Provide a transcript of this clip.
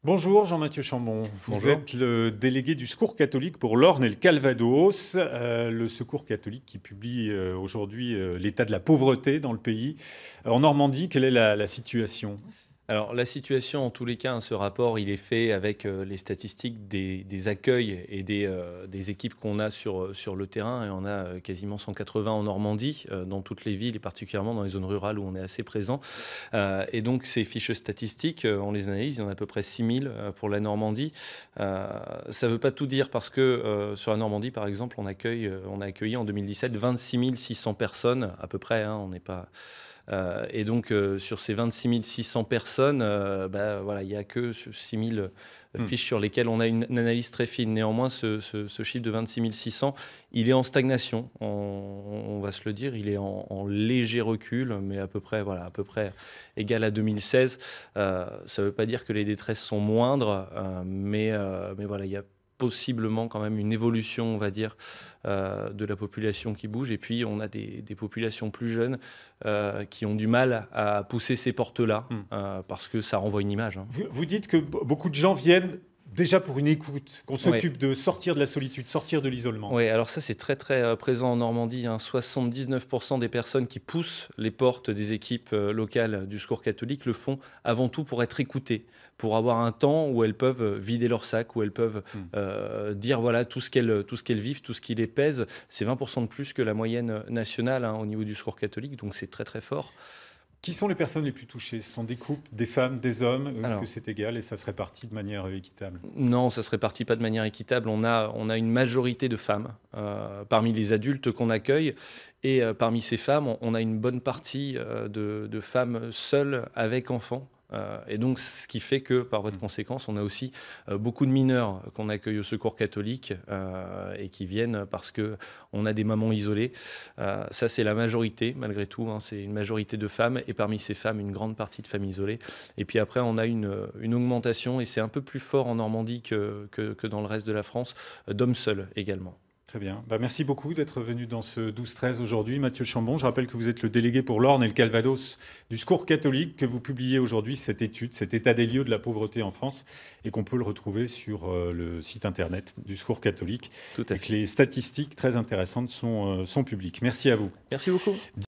Bonjour Jean-Mathieu Chambon, vous Bonjour. êtes le délégué du Secours catholique pour l'Orne et le Calvados, le Secours catholique qui publie aujourd'hui l'état de la pauvreté dans le pays. En Normandie, quelle est la situation? Alors la situation, en tous les cas, ce rapport, il est fait avec les statistiques des accueils et des équipes qu'on a sur le terrain. Et on a quasiment 180 en Normandie, dans toutes les villes et particulièrement dans les zones rurales où on est assez présent. Et donc ces fiches statistiques, on les analyse, il y en a à peu près 6000 pour la Normandie. Ça ne veut pas tout dire parce que sur la Normandie, par exemple, on a accueilli en 2017 26 600 personnes à peu près, hein, on n'est pas... Et donc, sur ces 26 600 personnes, voilà, il n'y a que 6 000 fiches sur lesquelles on a une analyse très fine. Néanmoins, ce chiffre de 26 600, il est en stagnation, on va se le dire. Il est en léger recul, mais à peu près, voilà, à peu près égal à 2016. Ça ne veut pas dire que les détresses sont moindres, mais voilà, il y a possiblement quand même une évolution, on va dire, de la population qui bouge. Et puis, on a des populations plus jeunes qui ont du mal à pousser ces portes-là, parce que ça renvoie une image, hein. Vous dites que beaucoup de gens viennent déjà pour une écoute, qu'on s'occupe de sortir de la solitude, sortir de l'isolement. Oui, alors ça c'est très très présent en Normandie, hein. 79% des personnes qui poussent les portes des équipes locales du Secours catholique le font avant tout pour être écoutées, pour avoir un temps où elles peuvent vider leur sac, où elles peuvent dire voilà tout ce qu'elles vivent, tout ce qui les pèse. C'est 20% de plus que la moyenne nationale, hein, au niveau du Secours catholique, donc c'est très très fort. Qui sont les personnes les plus touchées? Ce sont des couples, des femmes, des hommes? Est-ce que Alors, c'est égal et ça se répartit de manière équitable? non, ça se répartit pas de manière équitable. On a une majorité de femmes parmi les adultes qu'on accueille. Et parmi ces femmes, on a une bonne partie de femmes seules avec enfants. Et donc, ce qui fait que, par voie de conséquence, on a aussi beaucoup de mineurs qu'on accueille au Secours catholique et qui viennent parce qu'on a des mamans isolées. Ça, c'est la majorité, malgré tout, hein, c'est une majorité de femmes. Et parmi ces femmes, une grande partie de femmes isolées. Et puis après, on a une augmentation, et c'est un peu plus fort en Normandie que dans le reste de la France, d'hommes seuls également. Très bien. Merci beaucoup d'être venu dans ce 12-13 aujourd'hui, Mathieu Chambon. Je rappelle que vous êtes le délégué pour l'Orne et le Calvados du Secours catholique, que vous publiez aujourd'hui cette étude, cet état des lieux de la pauvreté en France, et qu'on peut le retrouver sur le site internet du Secours catholique. Tout à Et fait. que les statistiques très intéressantes sont publiques. Merci à vous. Merci beaucoup.